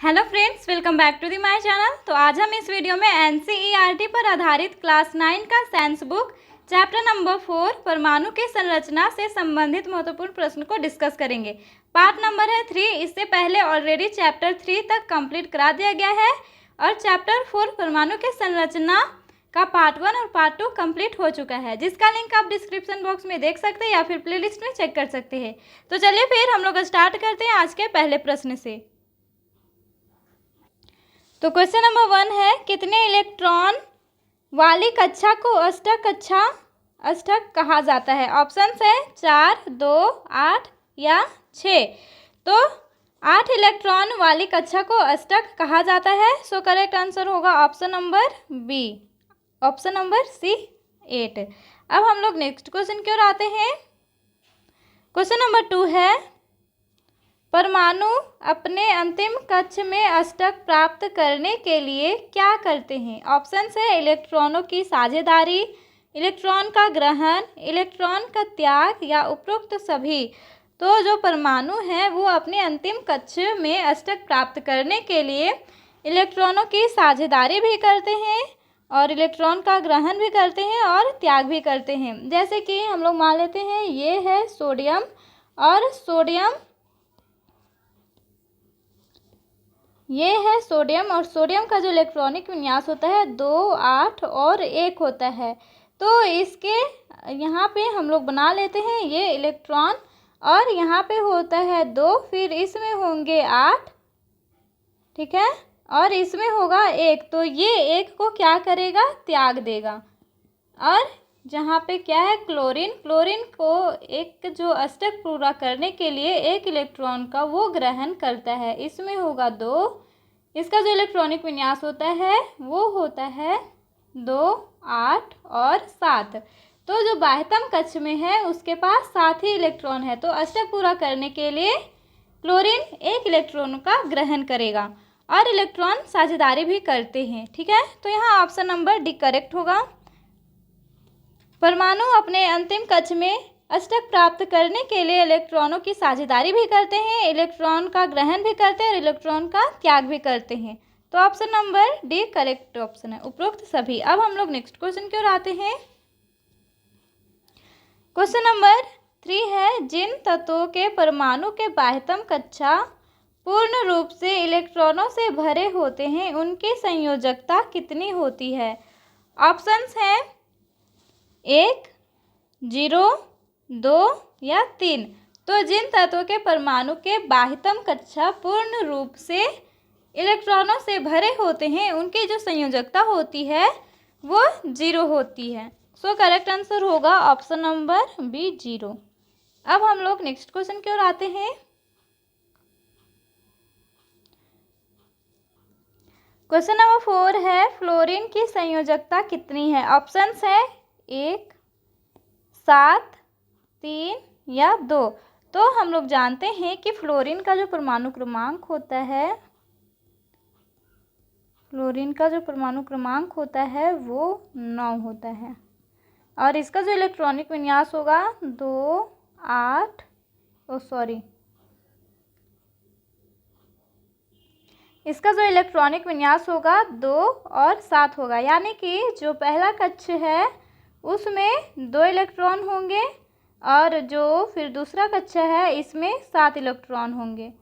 Hello friends, welcome back to the my channel. तो आज हम इस वीडियो में एनसीईआरटी पर आधारित क्लास 9 का साइंस बुक चैप्टर नंबर 4 परमाणु की संरचना से संबंधित महत्वपूर्ण प्रश्न को डिस्कस करेंगे। पार्ट नंबर है 3। इससे पहले ऑलरेडी चैप्टर 3 तक कंप्लीट करा दिया गया है और चैप्टर 4 परमाणु की संरचना का पार्ट 1 और पार्ट 2 कंप्लीट हो चुका है, जिसका लिंक आप डिस्क्रिप्शन बॉक्स में देख सकते हैं या फिर प्लेलिस्ट में चेक कर सकते हैं। तो चलिए फिर हम लोग स्टार्ट करते हैं आज के पहले प्रश्न से। तो क्वेश्चन नंबर 1 है, कितने इलेक्ट्रॉन वाली कक्षा को अष्टक कहा जाता है? ऑप्शंस है 4, 2, 8 या 6। तो 8 इलेक्ट्रॉन वाली कक्षा को अष्टक कहा जाता है। सो करेक्ट आंसर होगा option number B, option number C 8। अब हम लोग नेक्स्ट क्वेश्चन की ओर आते हैं। क्वेश्चन नंबर 2 है, परमाणु अपने अंतिम कक्ष में अष्टक प्राप्त करने के लिए क्या करते हैं? ऑप्शंस है इलेक्ट्रॉनों की साझेदारी, इलेक्ट्रॉन का ग्रहण, इलेक्ट्रॉन का त्याग या उपरोक्त सभी। तो जो परमाणु है वो अपने अंतिम कक्ष में अष्टक प्राप्त करने के लिए इलेक्ट्रॉनों की साझेदारी भी करते हैं और इलेक्ट्रॉन का ग्रहण भी करते हैं और त्याग भी करते हैं। जैसे कि हम लोग मान लेते हैं ये है सोडियम और सोडियम का जो इलेक्ट्रॉनिक विन्यास होता है 2, 8 और 1 होता है। तो इसके यहाँ पे हम लोग बना लेते हैं ये इलेक्ट्रॉन और यहाँ पे होता है 2, फिर इसमें होंगे 8, ठीक है, और इसमें होगा 1। तो ये 1 को क्या करेगा? त्याग देगा। और जहाँ पे क्या है क्लोरीन को एक जो अष्टक पूरा करने के लिए 1 इलेक्ट्रॉन का वो ग्रहण करता है। इसमें होगा 2, इसका जो इलेक्ट्रॉनिक विन्यास होता है वो होता है 2, 8 और 7। तो जो बाह्यतम कक्ष में है उसके पास 7 ही इलेक्ट्रॉन है। तो अष्टक पूरा करने के लिए क्लोरीन 1 इलेक्ट्रॉन का ग्रहण करेगा और इलेक्ट्रॉन साझेदारी भी करते हैं, ठीक है। तो यहाँ ऑप्शन नंबर डी करेक्ट होगा। परमाणु अपने अंतिम कक्ष में अष्टक प्राप्त करने के लिए इलेक्ट्रॉनों की साझेदारी भी करते हैं, इलेक्ट्रॉन का ग्रहण भी करते हैं और इलेक्ट्रॉन का त्याग भी करते हैं। तो option number D correct option है, उपरोक्त सभी। अब हम लोग नेक्स्ट क्वेश्चन की ओर आते हैं। क्वेश्चन नंबर 3 है, जिन तत्वों के परमाणु के बाह्यतम कक्षा पूर्ण रूप से इलेक्ट्रॉनों से भरे होते हैं उनकी संयोजकता कितनी होती है? ऑप्शंस हैं 1, 0, 2 या 3। तो जिन तत्वों के परमाणु के बाह्यतम कक्षा पूर्ण रूप से इलेक्ट्रॉनों से भरे होते हैं उनकी जो संयोजकता होती है वो 0 होती है। सो करेक्ट आंसर होगा ऑप्शन नंबर बी 0। अब हम लोग नेक्स्ट क्वेश्चन की ओर आते हैं। क्वेश्चन नंबर 4 है, फ्लोरीन की संयोजकता कितनी है? ऑप्शंस है 1, 7, 3 या 2। तो हम लोग जानते हैं कि फ्लोरीन का जो परमाणु क्रमांक होता है वो 9 होता है और इसका जो इलेक्ट्रॉनिक विन्यास होगा 2, 8 इसका जो इलेक्ट्रॉनिक विन्यास होगा 2 और 7 होगा। यानी कि जो पहला कक्ष है उसमें 2 इलेक्ट्रॉन होंगे और जो फिर दूसरा कक्ष है इसमें 7 इलेक्ट्रॉन होंगे।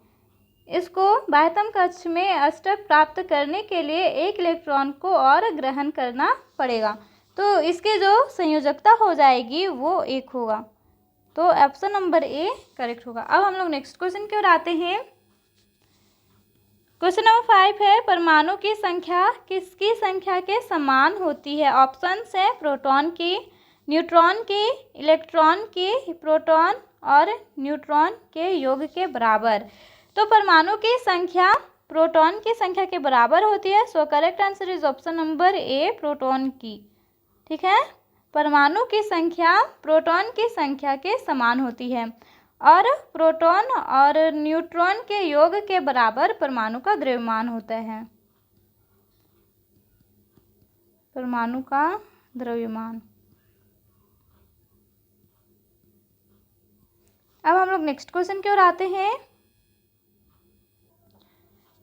इसको बाह्यतम कक्ष में अष्टक प्राप्त करने के लिए 1 इलेक्ट्रॉन को और ग्रहण करना पड़ेगा। तो इसकी जो संयोजकता हो जाएगी वो 1 होगा। तो ऑप्शन नंबर ए करेक्ट होगा। अब हम लोग नेक्स्ट क्वेश्चन की ओर आते हैं। क्वेश्चन नंबर 5 है, परमाणु की संख्या किसकी संख्या के समान होती है? ऑप्शंस है प्रोटॉन की, न्यूट्रॉन की, इलेक्ट्रॉन की, प्रोटॉन और न्यूट्रॉन के योग के बराबर। तो परमाणु की संख्या प्रोटॉन की संख्या के बराबर होती है। So correct answer is option number A proton की, ठीक है। परमाणु की संख्या प्रोटॉन की संख्या के समान होती है और प्रोटॉन और न्यूट्रॉन के योग के बराबर परमाणु का द्रव्यमान होता है। परमाणु का द्रव्यमान। अब हम लोग नेक्स्ट क्वेश्चन की ओर आते हैं।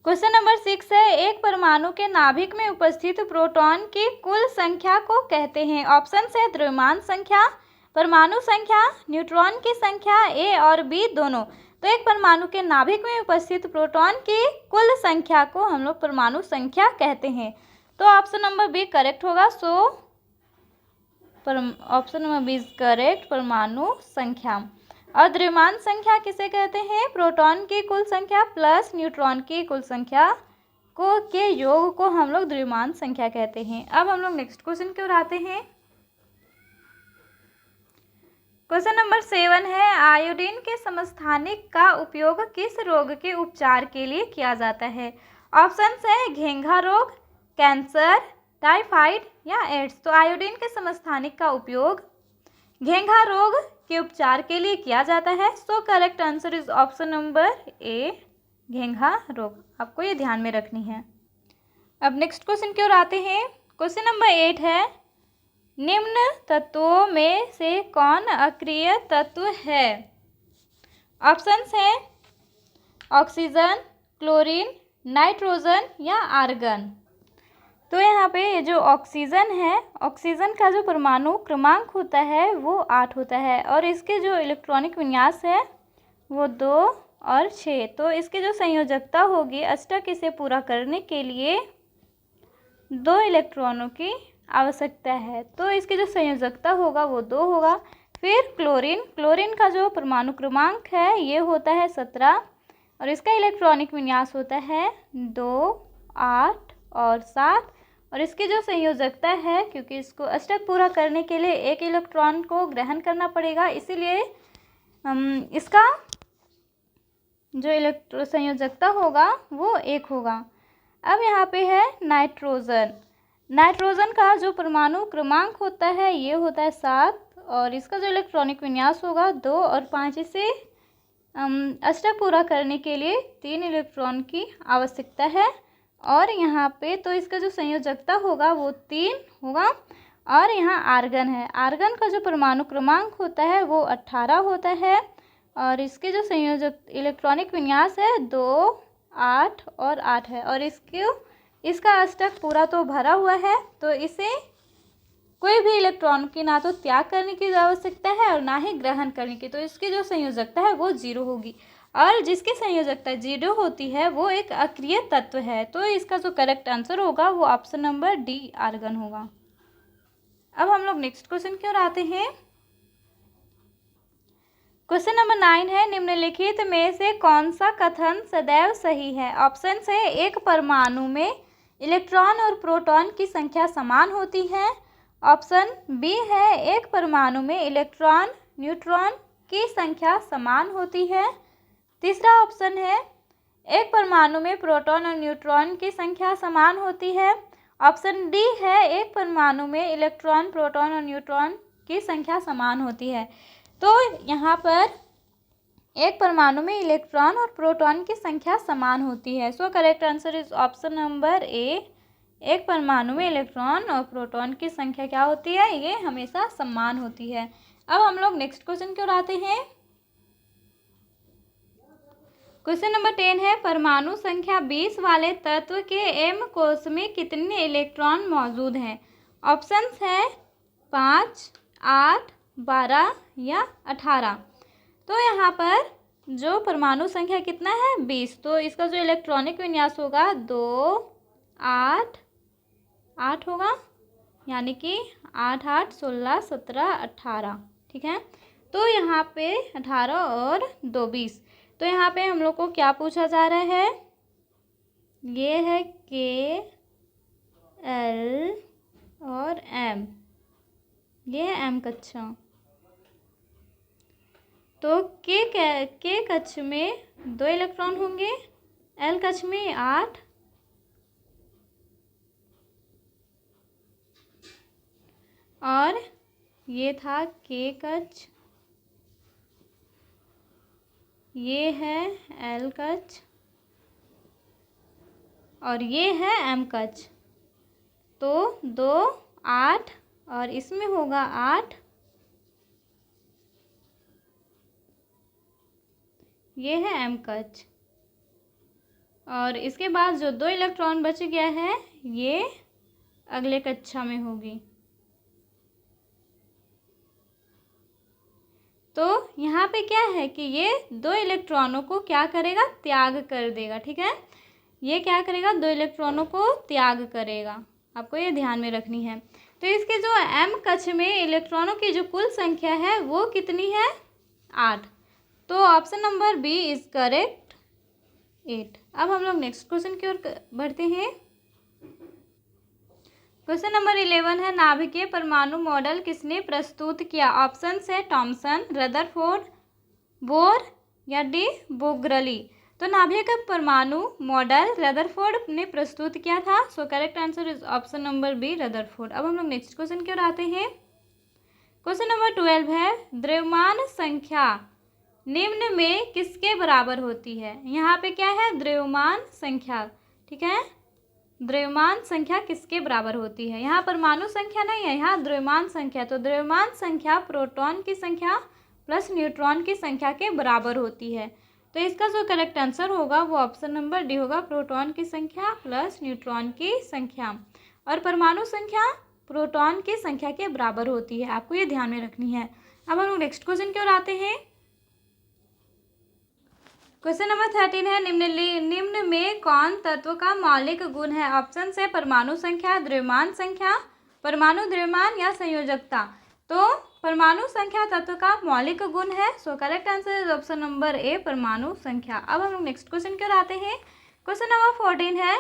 क्वेश्चन नंबर 6 है, एक परमाणु के नाभिक में उपस्थित प्रोटॉन की कुल संख्या को कहते हैं। ऑप्शन है द्रव्यमान संख्या, परमाणु संख्या, न्यूट्रॉन की संख्या, ए और बी दोनों। तो एक परमाणु के नाभिक में उपस्थित प्रोटॉन की कुल संख्या को हम लोग परमाणु संख्या कहते हैं। तो ऑप्शन नंबर बी करेक्ट होगा। So option number B is correct, परमाणु संख्या। और द्रव्यमान संख्या किसे कहते हैं? प्रोटॉन की कुल संख्या प्लस न्यूट्रॉन की कुल संख्या को के योग को हम लोग द्रव्यमान संख्या कहते हैं। अब हम लोग नेक्स्ट क्वेश्चन की ओर आते हैं। क्वेश्चन नंबर 7 है, आयोडीन के समस्थानिक का उपयोग किस रोग के उपचार के लिए किया जाता है? ऑप्शन है घेंघा रोग, कैंसर, टाइफाइड या एड्स। तो आयोडीन के समस्थानिक का उपयोग घेंघा रोग के उपचार के लिए किया जाता है। So correct answer is option number A, घेंघा रोग। आपको ये ध्यान में रखनी है। अब नेक्स्ट क्वेश्चन की ओर आते हैं। क्वेश्चन नंबर 8 है, निम्न तत्वों में से कौन अक्रिय तत्व है? ऑप्शंस हैं ऑक्सीजन, क्लोरीन, नाइट्रोजन या आर्गन। तो यहाँ पे ये जो ऑक्सीजन है, ऑक्सीजन का जो परमाणु क्रमांक होता है वो 8 होता है और इसके जो इलेक्ट्रॉनिक विन्यास है वो 2 और 6। तो इसकी जो संयोजकता होगी अष्टक इसे पूरा करने के लिए 2 इलेक्ट्रॉनों की आवश्यकता है। तो इसकी जो संयोजकता होगा वो 2 होगा। फिर क्लोरीन, क्लोरीन का जो परमाणु क्रमांक है ये होता है 17 और इसका इलेक्ट्रॉनिक विन्यास होता है 2, 8 और 7। और इसकी जो संयोजकता है, क्योंकि इसको अष्टक पूरा करने के लिए 1 इलेक्ट्रॉन को ग्रहण करना पड़ेगा, इसीलिए इसका जो संयोजकता होगा वो 1 होगा। अब यहाँ पे है नाइट्रोजन। नाइट्रोजन का जो परमाणु क्रमांक होता है ये होता है 7 और इसका जो इलेक्ट्रॉनिक विन्यास होगा 2 और 5। इसे अष्टक पूरा करने के लिए 3 इलेक्ट्रॉन की आवश्यकता है। और यहाँ पे तो इसका जो संयोजकता होगा वो 3 होगा। और यहाँ आर्गन है, आर्गन का जो परमाणु क्रमांक होता है वो 18 होता है और इसके जो संयोजक इलेक्ट्रॉनिक विन्यास है 2, 8 और 8 है। और इसका अष्टक पूरा तो भरा हुआ है, तो इसे कोई भी इलेक्ट्रॉन की ना तो त्याग करने की आवश्यकता है और ना ही ग्रहण करने की। तो इसकी जो संयोजकता है वो 0 होगी और जिसकी संयोजकता 0 होती है वो एक अक्रिय तत्व है। तो इसका जो करेक्ट आंसर होगा वो ऑप्शन नंबर डी, आर्गन होगा। अब हम लोग नेक्स्ट क्वेश्चन की ओर आते हैं। क्वेश्चन नंबर 9 है, निम्नलिखित में से कौन सा कथन सदैव सही है? ऑप्शन है एक परमाणु में इलेक्ट्रॉन और प्रोटॉन की संख्या समान होती है। ऑप्शन बी है एक परमाणु में इलेक्ट्रॉन न्यूट्रॉन की संख्या समान होती है। तीसरा ऑप्शन है एक परमाणु में प्रोटॉन और न्यूट्रॉन की संख्या समान होती है। ऑप्शन डी है एक परमाणु में इलेक्ट्रॉन, प्रोटॉन और न्यूट्रॉन की संख्या समान होती है। तो यहाँ पर एक परमाणु में इलेक्ट्रॉन और प्रोटॉन की संख्या समान होती है। So correct answer is option number A, एक परमाणु में इलेक्ट्रॉन और प्रोटॉन की संख्या क्या होती है? ये हमेशा समान होती है। अब हम लोग नेक्स्ट क्वेश्चन की ओर आते हैं। क्वेश्चन नंबर 10 है, परमाणु संख्या 20 वाले तत्व के एम कोश में कितने इलेक्ट्रॉन मौजूद हैं? ऑप्शंस है 5, 8, 12 या 18। तो यहाँ पर जो परमाणु संख्या कितना है? 20। तो इसका जो इलेक्ट्रॉनिक विन्यास होगा 2, 8, 8 होगा, यानी कि 8, 8, 16, 17, 18। ठीक है, तो यहाँ पे 18 और 2, 20। तो यहाँ पे हम लोग को क्या पूछा जा रहा है? ये है के, एल और एम। ये है एम कक्षा। तो के कक्ष में 2 इलेक्ट्रॉन होंगे, एल कक्ष में 8 और ये था के कक्ष, ये है एल कक्ष और ये है एम कक्ष। तो 2, 8 और इसमें होगा 8। ये है एम कक्ष और इसके बाद जो 2 इलेक्ट्रॉन बच गया है ये अगले कक्षा में होगी। तो यहाँ पे क्या है कि ये 2 इलेक्ट्रॉनों को क्या करेगा, त्याग कर देगा। ठीक है, ये क्या करेगा, 2 इलेक्ट्रॉनों को त्याग करेगा। आपको ये ध्यान में रखनी है। तो इसके जो m कक्ष में इलेक्ट्रॉनों की जो कुल संख्या है वो कितनी है, 8। तो option number B is correct, 8। अब हम लोग नेक्स्ट क्वेश्चन की ओर बढ़ते हैं। क्वेश्चन नंबर 11 है, नाभिकीय परमाणु मॉडल किसने प्रस्तुत किया। ऑप्शन है थॉमसन, रदरफोर्ड, बोर या डी बोग्रली। तो नाभिक का परमाणु मॉडल रदरफोर्ड ने प्रस्तुत किया था। So correct answer is option number B, Rutherford. अब हम लोग नेक्स्ट क्वेश्चन की ओर आते हैं। क्वेश्चन नंबर 12 है, द्रव्यमान संख्या निम्न में किसके बराबर होती है। यहाँ पे क्या है, द्रव्यमान संख्या। ठीक है, द्रव्यमान संख्या किसके बराबर होती है। यहाँ परमाणु संख्या नहीं है, यहाँ द्रव्यमान संख्या। तो द्रव्यमान संख्या प्रोटॉन की संख्या प्लस न्यूट्रॉन की संख्या के बराबर होती है। तो इसका जो करेक्ट आंसर होगा वो ऑप्शन नंबर डी होगा, प्रोटॉन की संख्या प्लस न्यूट्रॉन की संख्या। और परमाणु संख्या प्रोटॉन की संख्या के बराबर होती है, आपको ये ध्यान में रखनी है। अब हम लोग नेक्स्ट क्वेश्चन की ओर आते हैं। क्वेश्चन नंबर 13 है, निम्न में कौन तत्व का मौलिक गुण है। ऑप्शन है परमाणु संख्या, द्रव्यमान संख्या, परमाणु द्रव्यमान या संयोजकता। तो परमाणु संख्या तत्व का मौलिक गुण है। So correct answer is option number A, परमाणु संख्या। अब हम लोग नेक्स्ट क्वेश्चन की ओर आते हैं। क्वेश्चन नंबर 14 है,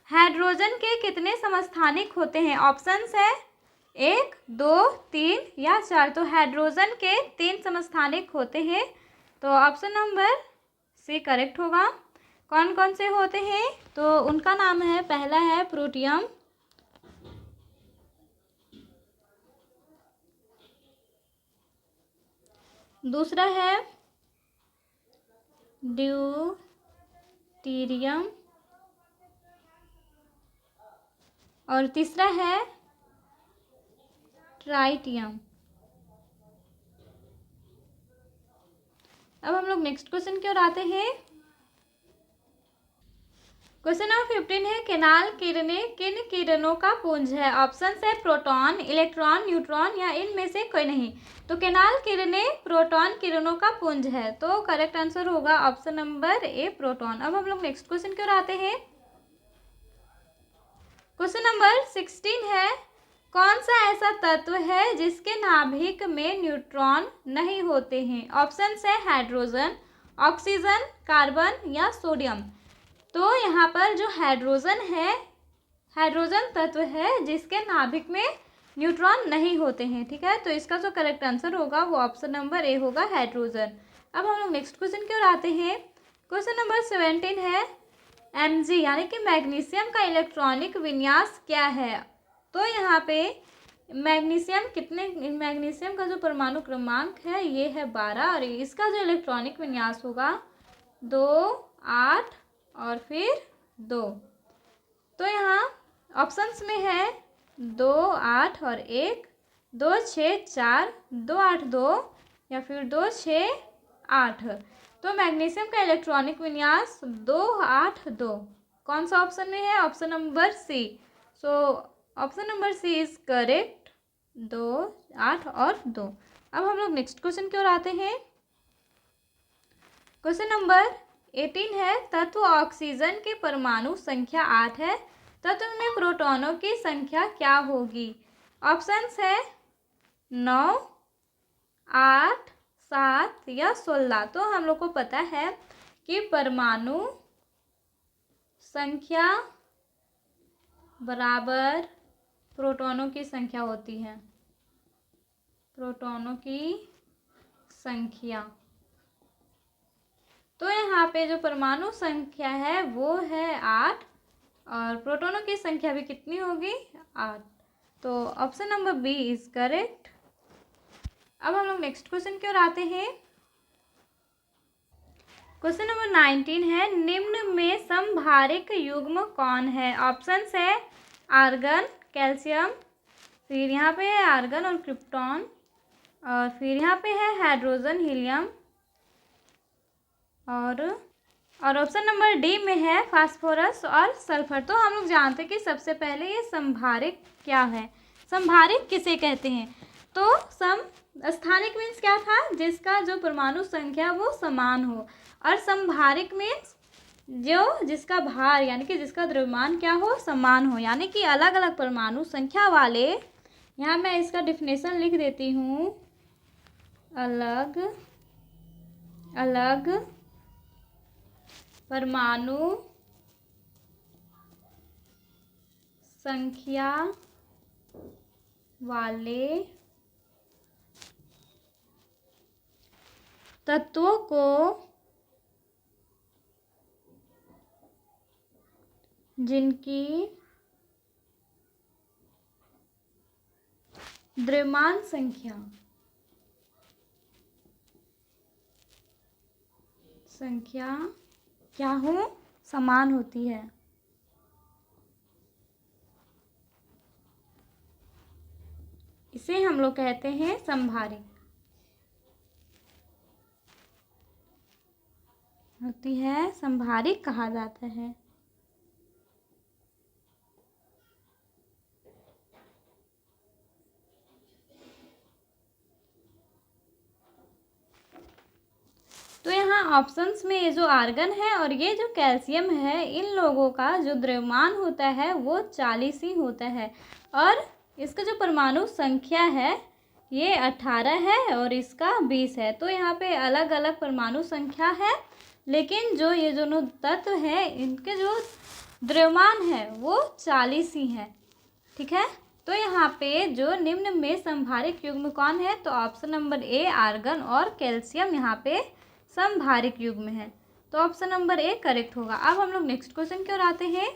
हाइड्रोजन के कितने समस्थानिक होते हैं। ऑप्शन है 1, 2, 3 या 4। तो हाइड्रोजन के 3 समस्थानिक होते हैं। तो ऑप्शन नंबर सी करेक्ट होगा। कौन कौन से होते हैं, तो उनका नाम है, पहला है प्रोटियम, दूसरा है ड्यूटीरियम और तीसरा है ट्राइटियम। अब हम लोग नेक्स्ट क्वेश्चन की ओर आते हैं। क्वेश्चन नंबर 15 है, केनाल किरणें किन किरणों का पुंज है। ऑप्शन है प्रोटॉन, इलेक्ट्रॉन, न्यूट्रॉन या इनमें से कोई नहीं। तो केनाल किरणें प्रोटॉन किरणों का पुंज है। तो करेक्ट आंसर होगा ऑप्शन नंबर ए, प्रोटॉन। अब हम लोग नेक्स्ट क्वेश्चन की ओर आते हैं। क्वेश्चन नंबर 16 है, कौन सा ऐसा तत्व है जिसके नाभिक में न्यूट्रॉन नहीं होते हैं। ऑप्शन है हाइड्रोजन, ऑक्सीजन, कार्बन या सोडियम। तो यहाँ पर जो हाइड्रोजन है, हाइड्रोजन तत्व है जिसके नाभिक में न्यूट्रॉन नहीं होते हैं। ठीक है, तो इसका जो करेक्ट आंसर होगा वो ऑप्शन नंबर ए होगा, हाइड्रोजन। अब हम लोग नेक्स्ट क्वेश्चन की ओर आते हैं। क्वेश्चन नंबर 17 है, Mg यानी कि मैग्नीशियम का इलेक्ट्रॉनिक विन्यास क्या है। तो यहाँ पे मैग्नीशियम का जो परमाणु क्रमांक है ये है 12 और इसका जो इलेक्ट्रॉनिक विन्यास होगा 2, 8 और फिर 2। तो यहाँ ऑप्शंस में है 2, 8 और 1, 2, 6, 4, 2, 8, 2 या फिर 2, 6, 8। तो मैग्नीशियम का इलेक्ट्रॉनिक विन्यास 2, 8, 2 कौन सा ऑप्शन में है, option number C. So option number C is correct, 2, 8 और 2। अब हम लोग नेक्स्ट क्वेश्चन की ओर आते हैं। क्वेश्चन नंबर 18 है, तत्व ऑक्सीजन की परमाणु संख्या 8 है, तत्व में प्रोटॉनों की संख्या क्या होगी। ऑप्शंस है 9, 8, 7 या 16। तो हम लोग को पता है कि परमाणु संख्या बराबर प्रोटॉनों की संख्या होती है, प्रोटॉनों की संख्या। तो यहाँ पे जो परमाणु संख्या है वो है 8 और प्रोटॉनों की संख्या भी कितनी होगी, 8। तो option number B is correct. अब हम लोग नेक्स्ट क्वेश्चन की ओर आते हैं। क्वेश्चन नंबर 19 है, निम्न में समभारिक युग्म कौन है। ऑप्शंस है आर्गन, कैल्शियम, फिर यहाँ पे है आर्गन और क्रिप्टॉन और फिर यहाँ पे है हाइड्रोजन, हीलियम और और ऑप्शन नंबर डी में है फास्फोरस और सल्फर। तो हम लोग जानते हैं कि सबसे पहले ये संभारिक क्या है, संभारिक किसे कहते हैं। तो स्थानिक मीन्स क्या था, जिसका जो परमाणु संख्या वो समान हो, और संभारिक मीन्स जो जिसका भार यानी कि जिसका द्रव्यमान क्या हो, समान हो, यानी कि अलग अलग परमाणु संख्या वाले। यहाँ मैं इसका डिफिनेशन लिख देती हूँ, अलग अलग परमाणु संख्या वाले तत्वों को जिनकी द्रव्यमान संख्या क्या हो, समान होती है। इसे हम लोग कहते हैं संभारिक होती है, संभारिक कहा जाता है। तो यहाँ ऑप्शंस में ये जो आर्गन है और ये जो कैल्शियम है, इन लोगों का जो द्रव्यमान होता है वो 40 ही होता है, और इसका जो परमाणु संख्या है ये 18 है और इसका 20 है। तो यहाँ पे अलग अलग परमाणु संख्या है, लेकिन जो ये दोनों तत्व है इनके जो द्रव्यमान है वो 40 ही है। ठीक है, तो यहाँ पे जो निम्न में संभारिक युग्म कौन है, तो ऑप्शन नंबर ए आर्गन और कैल्शियम यहाँ पे संभारिक युग्म है। तो ऑप्शन नंबर ए करेक्ट होगा। अब हम लोग नेक्स्ट क्वेश्चन की ओर आते हैं।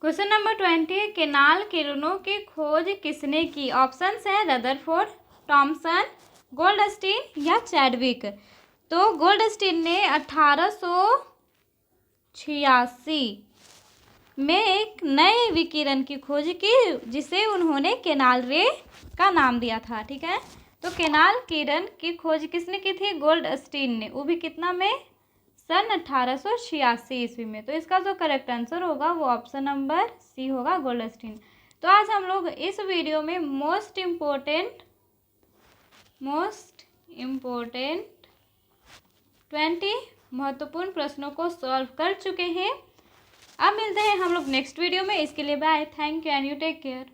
क्वेश्चन नंबर 20, केनाल किरणों की खोज किसने की। ऑप्शंस है रदरफोर्ड, थॉमसन, गोल्डस्टीन या चैडविक। तो गोल्डस्टीन ने 1886 में एक नए विकिरण की खोज की, जिसे उन्होंने केनाल रे का नाम दिया था। ठीक है, तो केनाल किरण की खोज किसने की थी, गोल्डस्टीन ने, वो भी कितना में, सन 1886 ईस्वी में। तो इसका जो करेक्ट आंसर होगा वो ऑप्शन नंबर सी होगा, गोल्डस्टीन। तो आज हम लोग इस वीडियो में मोस्ट इम्पोर्टेंट 20 महत्वपूर्ण प्रश्नों को सॉल्व कर चुके हैं। अब मिलते हैं हम लोग नेक्स्ट वीडियो में। इसके लिए bye, thank you and you take care.